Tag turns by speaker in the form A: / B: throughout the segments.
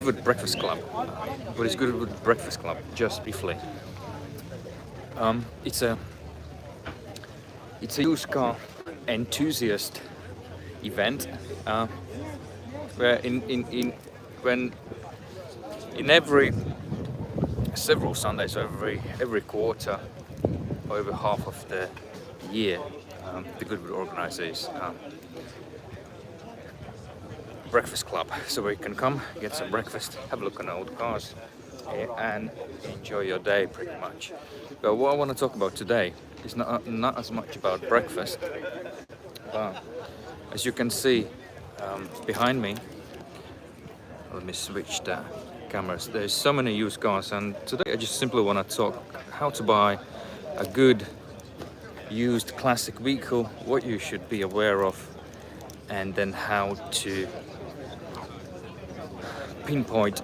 A: with Breakfast Club? What is good with Breakfast Club? Just briefly, it's a used car enthusiast event where when in every several Sundays, every quarter or every half of the year, the Goodwood organises breakfast club, so where you can come, get some breakfast, have a look at old cars, and enjoy your day pretty much. But what I want to talk about today is not as much about breakfast, but as you can see behind me, let me switch the cameras. There's so many used cars, and today I just simply want to talk how to buy a good used classic vehicle, what you should be aware of, and then how to pinpoint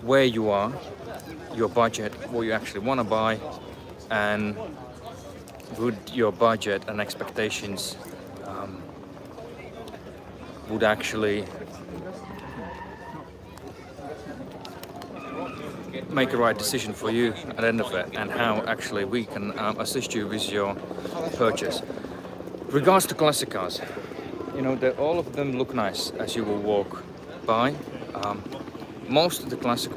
A: where you are, your budget, what you actually want to buy, and would your budget and expectations would actually make a right decision for you at the end of it, and how actually we can assist you with your purchase. Regards to classic cars, you know, all of them look nice as you will walk by. Most of the classic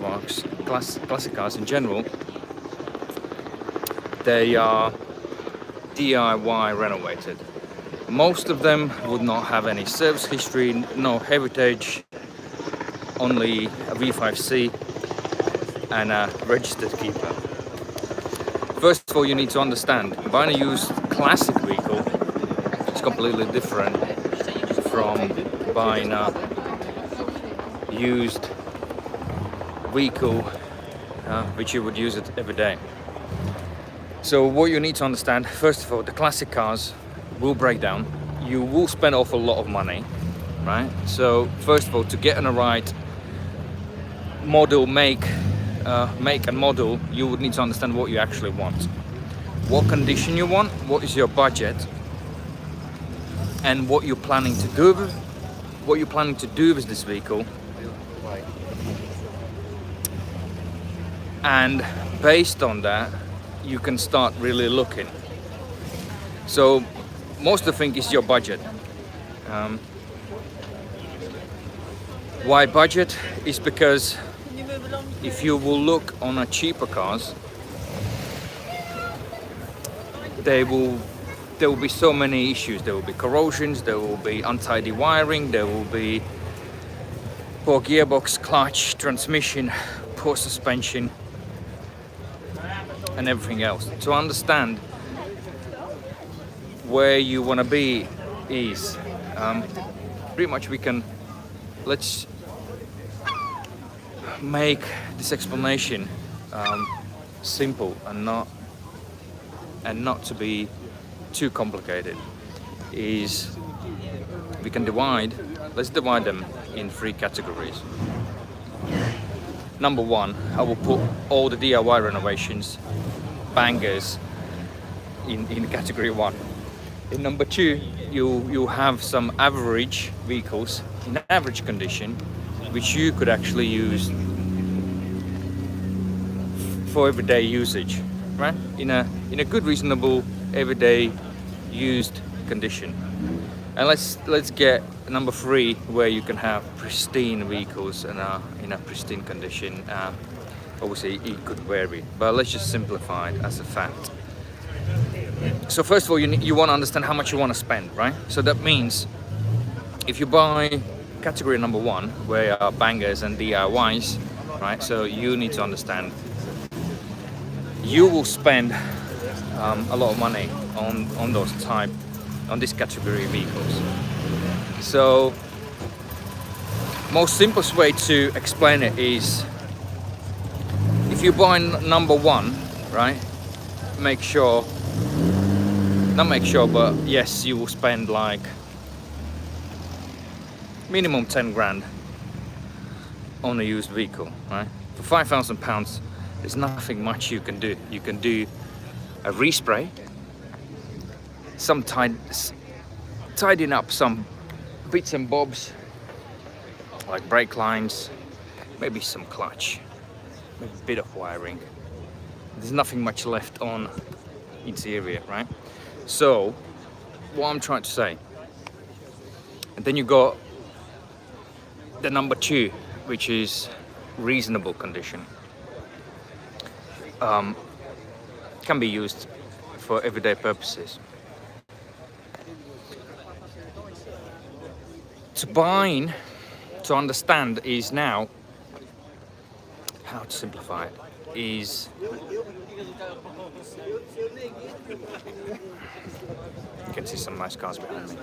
A: cars in general, they are DIY renovated. Most of them would not have any service history, no heritage, only a V5C and a registered keeper. First of all, you need to understand, buying a used classic vehicle is completely different from buying a used vehicle which you would use it every day. So what you need to understand, first of all, the classic cars will break down. You will spend an awful lot of money, right? So first of all, to get on the right model, make and model, you would need to understand what you actually want, what condition you want, what is your budget, and what you're planning to do with this vehicle. And based on that, you can start really looking. So most of the thing is your budget. Why budget? Is because if you will look on a cheaper cars, there will be so many issues. There will be corrosions, there will be untidy wiring, there will be poor gearbox, clutch, transmission, poor suspension, and everything else. To understand where you want to be is pretty much let's make this explanation simple and not to be too complicated. Is let's divide them in 3 categories. Number 1, I will put all the DIY renovations, bangers, in category 1. In number 2, you have some average vehicles in average condition, which you could actually use for everyday usage, right? In a good, reasonable, everyday used condition. And let's get number 3, where you can have pristine vehicles and in a pristine condition. Obviously, it could vary, but let's just simplify it as a fact. So first of all, you want to understand how much you want to spend, right? So that means if you buy category number 1, where are bangers and DIYs, right? So you need to understand you will spend a lot of money on this category vehicles. So most simplest way to explain it is, if you buy number 1, right, but yes, you will spend like minimum 10 grand on a used vehicle, right? For £5,000, there's nothing much you can do. You can do a respray, tidying up some bits and bobs, like brake lines, maybe some clutch, maybe a bit of wiring. There's nothing much left on interior, right? So what I'm trying to say, and then you got the number 2, which is reasonable condition. Can be used for everyday purposes. To understand is now, how to simplify it, is you can see some nice cars behind me.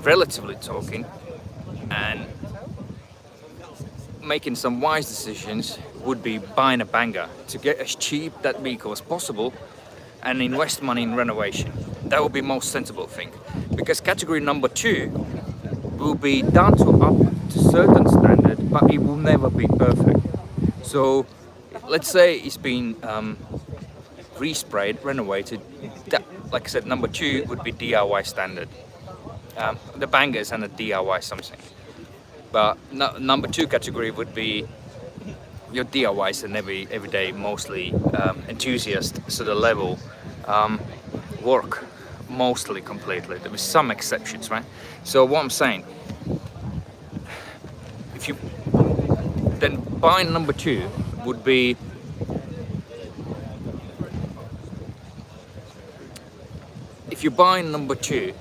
A: Relatively talking, and making some wise decisions would be buying a banger to get as cheap that vehicle as possible and invest money in renovation. That would be most sensible thing, because category number 2 will be done to up to certain standard, but it will never be perfect. So let's say it's been resprayed, renovated, that, like I said, number 2 would be DIY standard. The bangers and the DIY something. But number 2 category would be your DIYs and everyday, mostly enthusiast sort of level work, mostly completely. There is some exceptions, right? So what I'm saying, if you then buying number 2 would be if you're buying number 2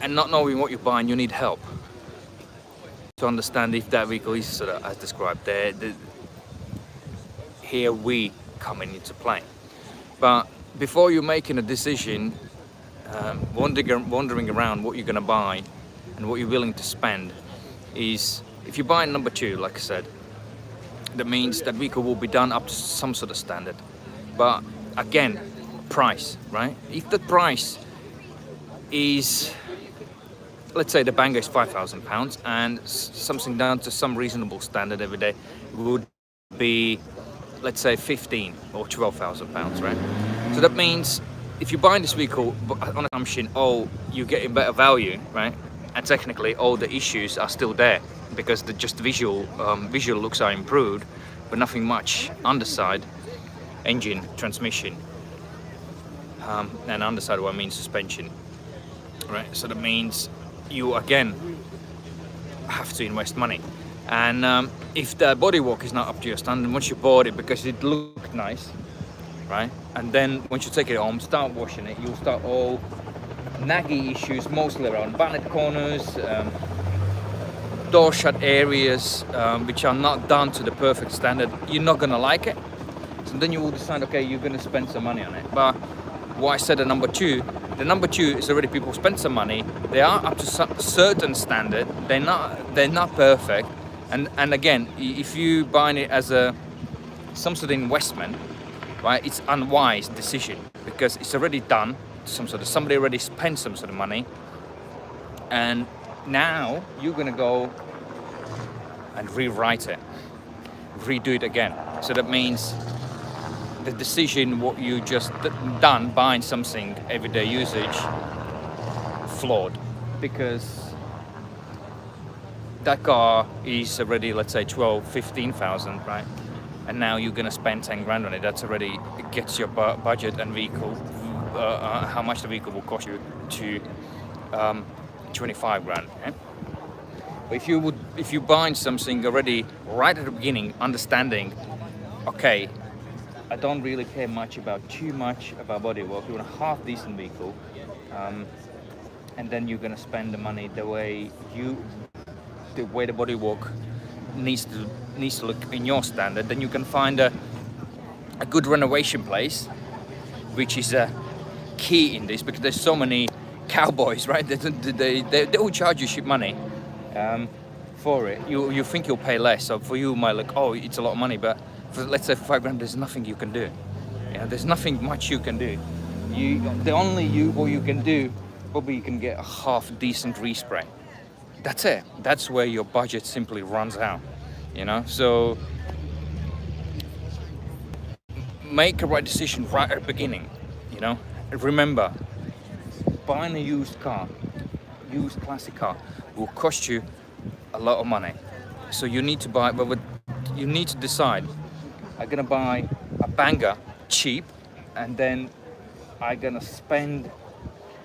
A: and not knowing what you're buying, you need help to understand if that vehicle is sort of as described. Here we coming into play. But before you're making a decision, wandering around what you're going to buy and what you're willing to spend, is if you're buying number 2, like I said, that means that vehicle will be done up to some sort of standard. But again, price, right? If the price is, let's say the banger is £5,000 and something down to some reasonable standard every day would be, let's say, 15 or 12,000 pounds, right? So that means if you're buying this vehicle on assumption, oh, you're getting better value, right? And technically all the issues are still there because the just visual looks are improved, but nothing much underside, engine, transmission, and underside what I mean suspension, right? So that means you again have to invest money. And if the bodywork is not up to your standard, once you bought it because it looked nice, right? And then once you take it home, start washing it, you'll start all naggy issues, mostly around bonnet corners, door shut areas, which are not done to the perfect standard. You're not gonna like it. So then you will decide, okay, you're gonna spend some money on it. But what I said, the number 2 is already people spend some money. They are up to certain standard. They're not perfect. And again, if you buying it as some sort of investment, right, it's unwise decision because it's already done. Somebody already spent some sort of money, and now you're gonna go and rewrite it, redo it again. So that means the decision what you just done buying something everyday usage flawed, because that car is already, let's say, 15,000, right? And now you're gonna spend 10 grand on it. That's already, it gets your budget and vehicle, how much the vehicle will cost you to 25 grand. Eh? But if you buying something already right at the beginning, understanding, okay, I don't really care too much about bodywork. You want a half decent vehicle, and then you're gonna spend the money the way the bodywork needs to look in your standard. Then you can find a good renovation place, which is a key in this, because there's so many cowboys, right? They will charge you cheap money for it. You think you'll pay less, so for you it might look, oh, it's a lot of money, but for, let's say, 5 grand, there's nothing you can do. There's nothing much you can do. What you can do, probably you can get a half decent respray. That's it. That's where your budget simply runs out. So make a right decision right at the beginning. Remember, buying a used car used classic car will cost you a lot of money. So you need to buy, but you need to decide, I'm gonna buy a banger cheap, and then I'm gonna spend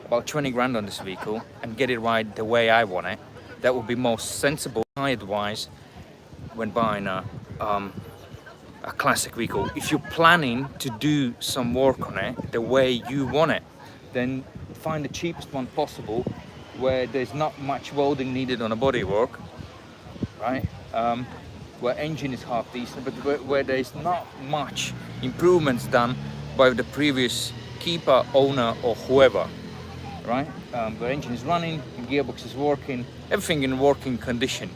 A: about 20 grand on this vehicle and get it right the way I want it. That would be most sensible. I advise when buying a classic vehicle, if you're planning to do some work on it the way you want it, then find the cheapest one possible, where there's not much welding needed on a bodywork, right? Where engine is half decent, but where there's not much improvements done by the previous keeper, owner, or whoever, right? The engine is running, gearbox is working, everything in working condition,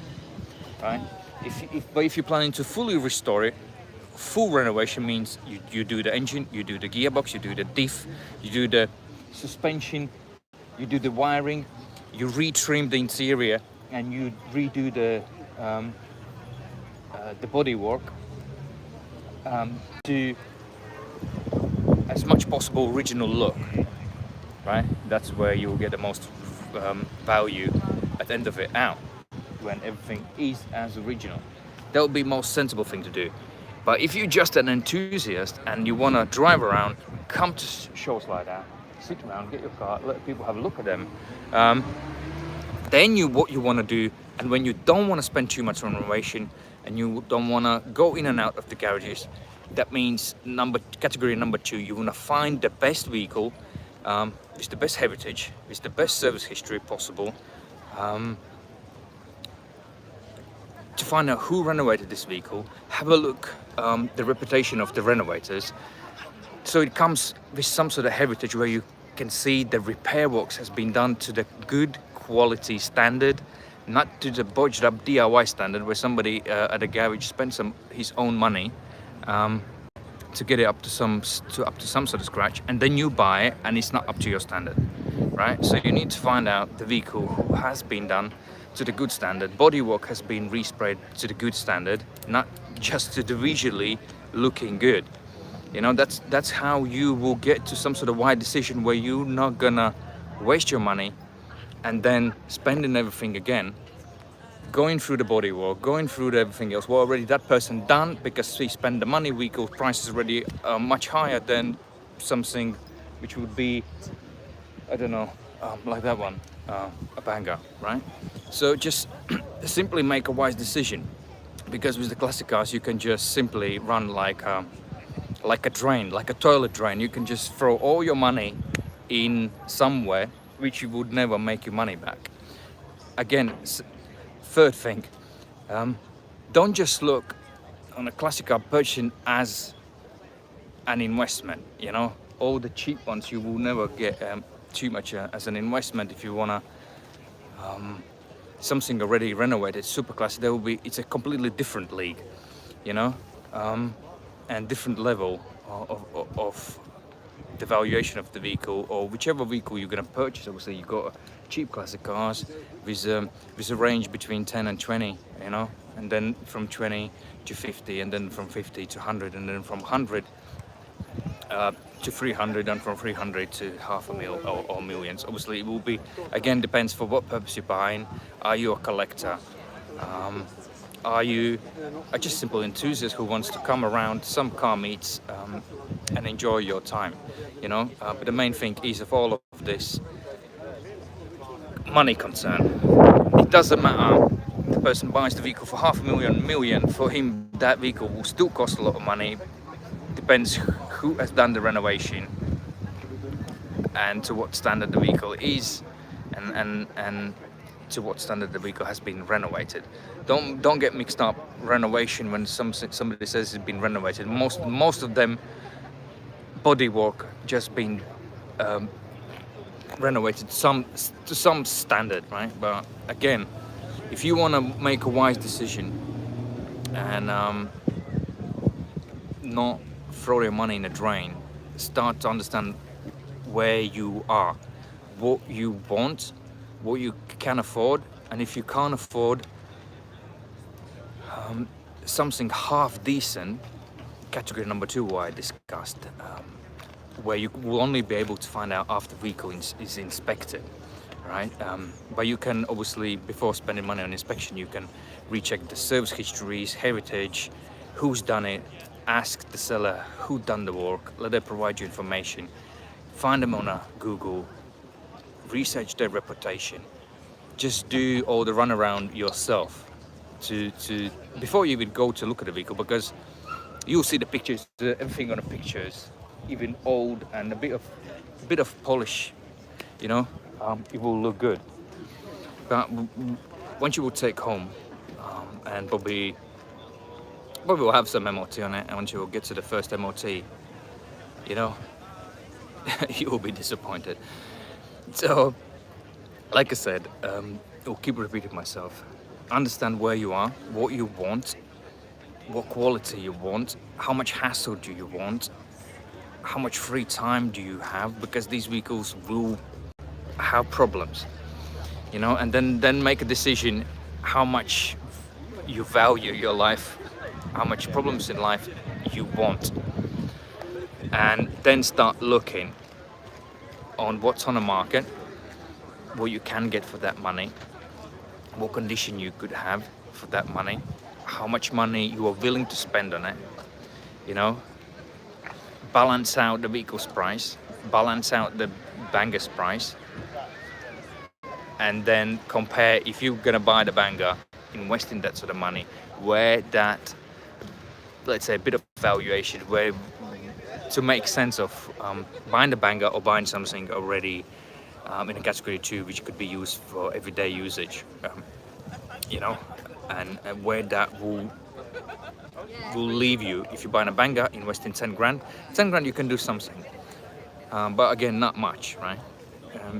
A: right? But if you're planning to fully restore it, full renovation means you do the engine, you do the gearbox, you do the diff, you do the suspension, you do the wiring, you retrim the interior, and you redo the bodywork to as much possible original look, right? That's where you will get the most value at the end of it out, when everything is as original. That would be the most sensible thing to do. But if you're just an enthusiast and you want to drive around, come to shows like that, sit around, get your car, let people have a look at them. Then what you want to do, and when you don't want to spend too much on renovation and you don't want to go in and out of the garages, that means category number 2, you want to find the best vehicle with the best heritage, with the best service history possible, to find out who renovated this vehicle. Have a look the reputation of the renovators, so it comes with some sort of heritage where you can see the repair works has been done to the good quality standard, not to the bodged up DIY standard where somebody at a garage spent his own money to get it up to some sort of scratch, and then you buy it and it's not up to your standard, right? So you need to find out the vehicle has been done to the good standard, bodywork has been resprayed to the good standard, not just to the visually looking good. You know, that's how you will get to some sort of wide decision where you're not gonna waste your money and then spending everything again, going through the bodywork, going through everything else. Well, already that person done because he spent the money. Vehicle price is already much higher than something which would be, I don't know, like that one, a banger, right? So just simply make a wise decision, because with the classic cars you can just simply run like a drain, like a toilet drain. You can just throw all your money in somewhere which you would never make your money back. Again, third thing, don't just look on a classic car purchasing as an investment. You know, all the cheap ones you will never get too much as an investment. If you wanna something already renovated, super classic, it's a completely different league, you know, and different level of the valuation of the vehicle, or whichever vehicle you're going to purchase. Obviously, you've got cheap classic cars with a range between 10 and 20, you know, and then from 20 to 50, and then from 50 to 100, and then from 100 to 300, and from 300 to half a mil or millions. Obviously, it will be, again, depends for what purpose you're buying. Are you a collector? Are you a just simple enthusiast who wants to come around some car meets and enjoy your time, you know? But the main thing is, of all of this, money concern. It doesn't matter. The person buys the vehicle for half a million. For him, that vehicle will still cost a lot of money. Depends who has done the renovation and to what standard the vehicle is, and to what standard the vehicle has been renovated. Don't get mixed up renovation when somebody says it's been renovated. Most of them bodywork just been renovated to some standard, right? But again, if you want to make a wise decision and not throw your money in the drain, start to understand where you are, what you want, what you can afford, and if you can't afford something half decent, category number 2 what I discussed, where you will only be able to find out after the vehicle is inspected, right? But you can obviously, before spending money on inspection, you can recheck the service histories, heritage, who's done it, ask the seller who done the work, let them provide you information, find them on Google, research their reputation, just do all the runaround yourself to before you even go to look at the vehicle, because you'll see the pictures, everything on the pictures, even old and a bit of polish, you know, it will look good. But once you will take home, and probably will have some MOT on it, and once you will get to the first MOT, you know, you will be disappointed. So, like I said, I'll keep repeating myself. Understand where you are, what you want, what quality you want, how much hassle do you want, how much free time do you have, because these vehicles will have problems, you know, and then make a decision how much you value your life, how much problems in life you want, and then start looking on what's on the market, what you can get for that money, what condition you could have for that money, how much money you are willing to spend on it, you know, balance out the vehicle's price, balance out the banger's price, and then compare if you're gonna buy the banger, investing that sort of money, where that, let's say, a bit of valuation, where to make sense of buying the banger or buying something already in a category 2, which could be used for everyday usage, you know, and where that will leave you. If you're buying a banger, investing 10 grand you can do something, but again, not much, right?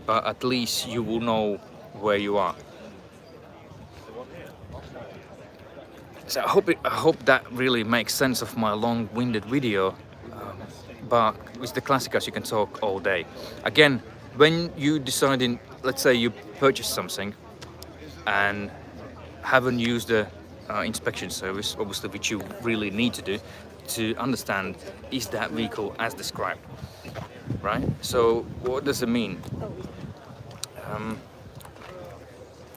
A: But at least you will know where you are. So I hope that really makes sense of my long-winded video. But with the classic cars, you can talk all day. Again, when you deciding, let's say you purchase something and haven't used the inspection service, obviously, which you really need to do to understand, is that vehicle as described, right? So what does it mean,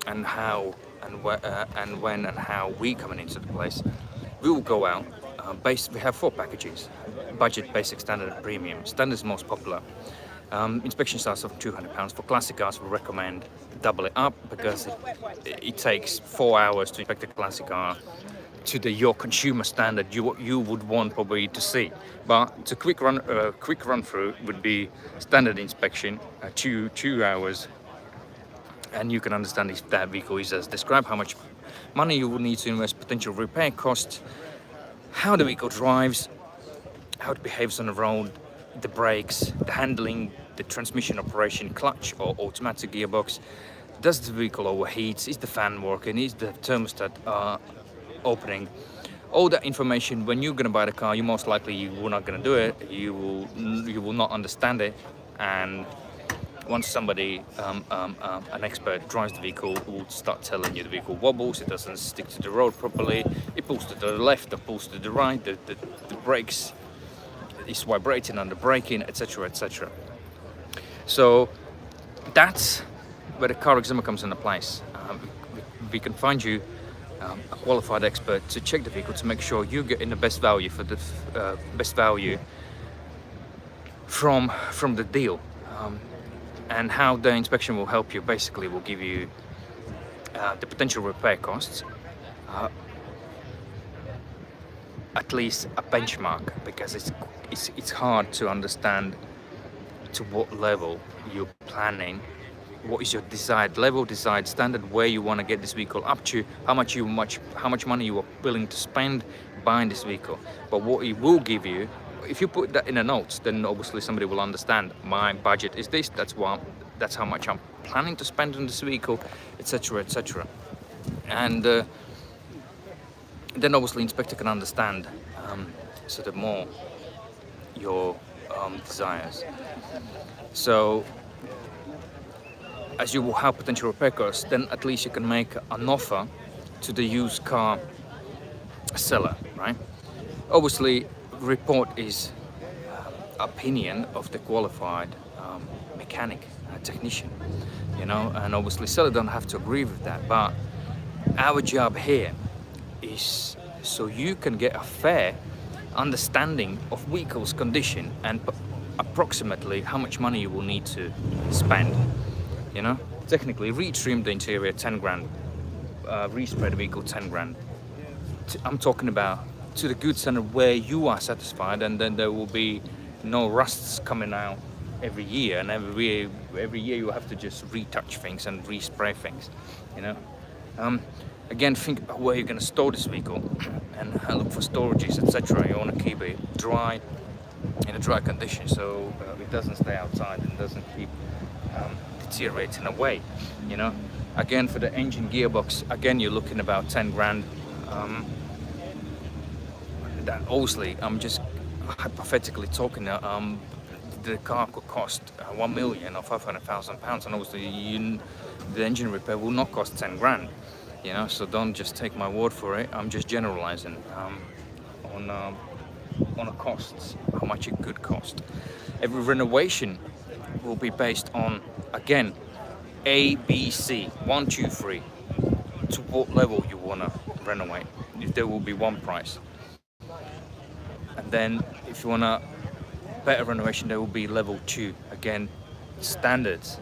A: and how and when and how we coming into the place? We will go out. We have 4 packages: budget, basic, standard, and premium. Standard is most popular. Inspection starts off £200. For classic cars, we recommend double it up, because it takes 4 hours to inspect a classic car to your consumer standard you would want probably to see. But the quick run through would be standard inspection, 2 hours, and you can understand if that vehicle is as described, how much money you will need to invest, potential repair costs, how the vehicle drives, how it behaves on the road, the brakes, the handling, the transmission operation, clutch or automatic gearbox. Does the vehicle overheat? Is the fan working? Is the thermostat opening? All that information. When you're gonna buy the car, you most likely you will not gonna do it. You will not understand it. And once somebody, an expert, drives the vehicle, will start telling you the vehicle wobbles, it doesn't stick to the road properly, it pulls to the left, it pulls to the right, the brakes is vibrating under braking, etc., etc. So that's where the car examiner comes into place. We can find you a qualified expert to check the vehicle to make sure you're getting the best value for the best value from the deal. And how the inspection will help you, basically will give you the potential repair costs, at least a benchmark, because it's hard to understand to what level you're planning, what is your desired level, desired standard, where you want to get this vehicle up to, how much money you are willing to spend buying this vehicle. But what it will give you, if you put that in the notes, then obviously somebody will understand my budget is this, that's how much I'm planning to spend on this vehicle, etc., etc. And then obviously inspector can understand sort of more your desires. So as you will have potential repair costs, then at least you can make an offer to the used car seller, right? Obviously, report is opinion of the qualified mechanic, technician, you know, and obviously seller don't have to agree with that, but our job here is so you can get a fair understanding of vehicle's condition and approximately how much money you will need to spend, you know. Technically retrim the interior 10 grand, respray the vehicle 10 grand. I'm talking about to the good standard where you are satisfied, and then there will be no rusts coming out every year, and every year you have to just retouch things and respray things, you know. Again, think about where you're going to store this vehicle and look for storages, etc. You want to keep it dry, in a dry condition, so it doesn't stay outside and doesn't keep deteriorating away, you know. Again, for the engine gearbox, again you're looking about 10 grand. That obviously I'm just hypothetically talking. The car could cost 1 million or 500,000 pounds, and obviously the engine repair will not cost 10 grand, you know. So don't just take my word for it. I'm just generalizing on a costs, how much it could cost. Every renovation will be based on, again, A, B, C, 1, 2, 3, to what level you want to renovate. If there will be one price, and then if you want a better renovation, there will be level 2, again, standards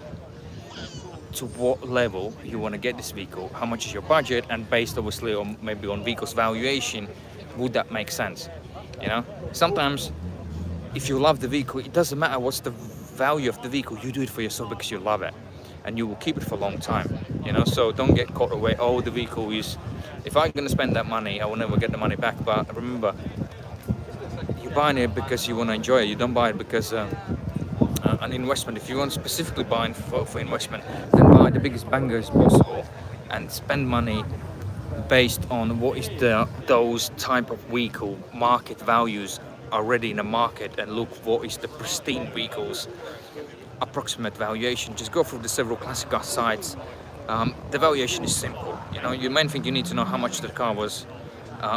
A: to what level you want to get this vehicle, how much is your budget, and based obviously on maybe on vehicle's valuation, would that make sense, you know. Sometimes if you love the vehicle, it doesn't matter what's the value of the vehicle, you do it for yourself because you love it and you will keep it for a long time, you know. So don't get caught away, oh, the vehicle is, if I'm going to spend that money I will never get the money back. But remember, you're buying it because you want to enjoy it. You don't buy it because an investment. If you want specifically buying for investment, then buy the biggest bangers possible and spend money based on what is those type of vehicle market values already in the market, and look what is the pristine vehicles approximate valuation. Just go through the several classic car sites. The valuation is simple, you know. Your main thing, you need to know how much the car was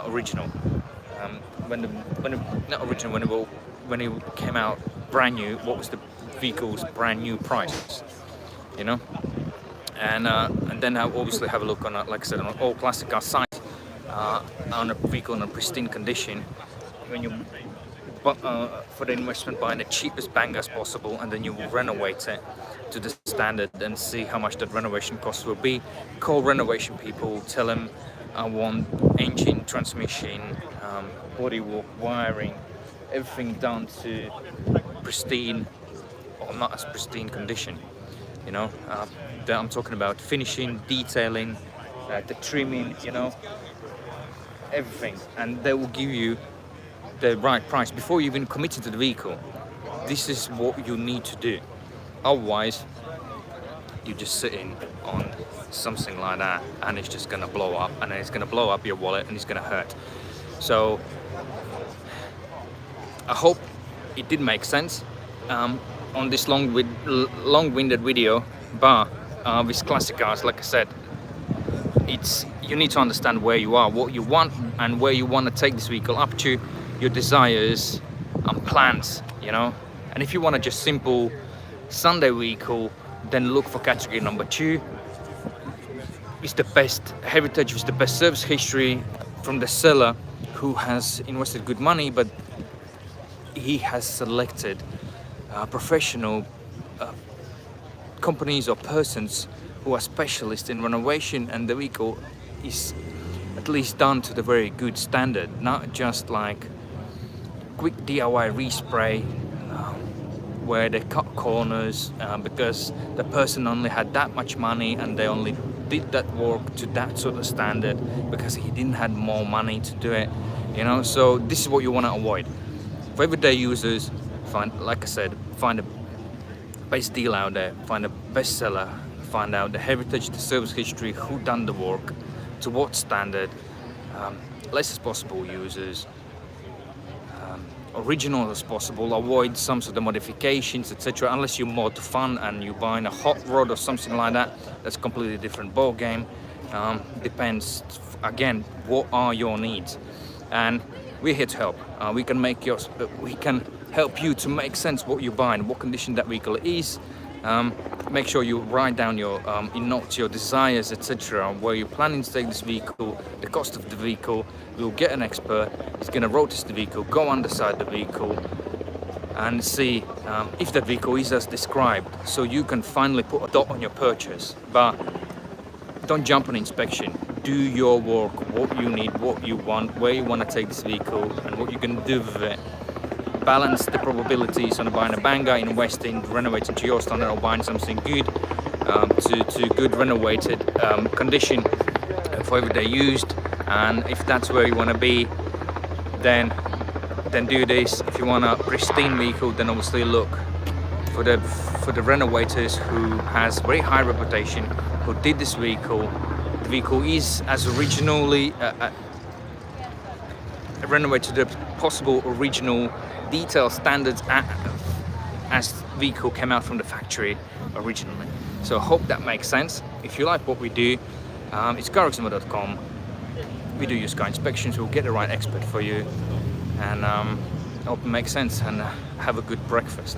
A: original, when it came out brand new, what was the vehicle's brand new price, you know. And then I obviously have a look on, like I said, on all classic car sites, on a vehicle in a pristine condition. When you for the investment, buy the cheapest bangers possible, and then you will renovate it to the standard and see how much that renovation cost will be. Call renovation people, tell them I want engine, transmission, bodywork, wiring, everything done to pristine or not as pristine condition, you know. I'm talking about finishing, detailing, the trimming, you know, everything, and they will give you the right price before you even commit to the vehicle. This is what you need to do, otherwise you're just sitting on something like that and it's just gonna blow up, and it's gonna blow up your wallet and it's gonna hurt. So I hope it did make sense on this long-winded video, but with classic cars, like I said, you need to understand where you are, what you want, and where you want to take this vehicle up to, your desires and plans, you know. And if you want a just simple Sunday vehicle, then look for category number 2. It's the best heritage, it's the best service history from the seller, who has invested good money, but he has selected professional companies or persons who are specialists in renovation, and the vehicle is at least done to the very good standard, not just like quick DIY respray where they cut corners because the person only had that much money and they only did that work to that sort of standard because he didn't have more money to do it, you know. So this is what you want to avoid. For everyday users, like I said, find the best deal out there, find the best seller, find out the heritage, the service history, who done the work, to what standard, less as possible users, original as possible, avoid some sort of modifications, etc. Unless you mod fun and you buying a hot rod or something like that, that's a completely different ball game. Depends again, what are your needs. And we're here to help. We can help you to make sense what you're buying, what condition that vehicle is. Make sure you write down your notes, your desires, etc. Where you're planning to take this vehicle, the cost of the vehicle. We'll get an expert. He's going to road test the vehicle, go underside the vehicle, and see if that vehicle is as described, so you can finally put a dot on your purchase. But don't jump on inspection. Do your work, what you need, what you want, where you want to take this vehicle, and what you're going to do with it. Balance the probabilities on buying a banger, investing, renovating to your standard, or buying something good to good renovated condition for everyday used. And if that's where you want to be, then do this. If you want a pristine vehicle, then obviously look for the renovators who has very high reputation, who did this vehicle. The vehicle is as originally renovated to the possible original detail standards as vehicle came out from the factory originally. So I hope that makes sense. If you like what we do, it's carximo.com. We do use car inspections. We'll get the right expert for you, and I hope it makes sense, and have a good breakfast.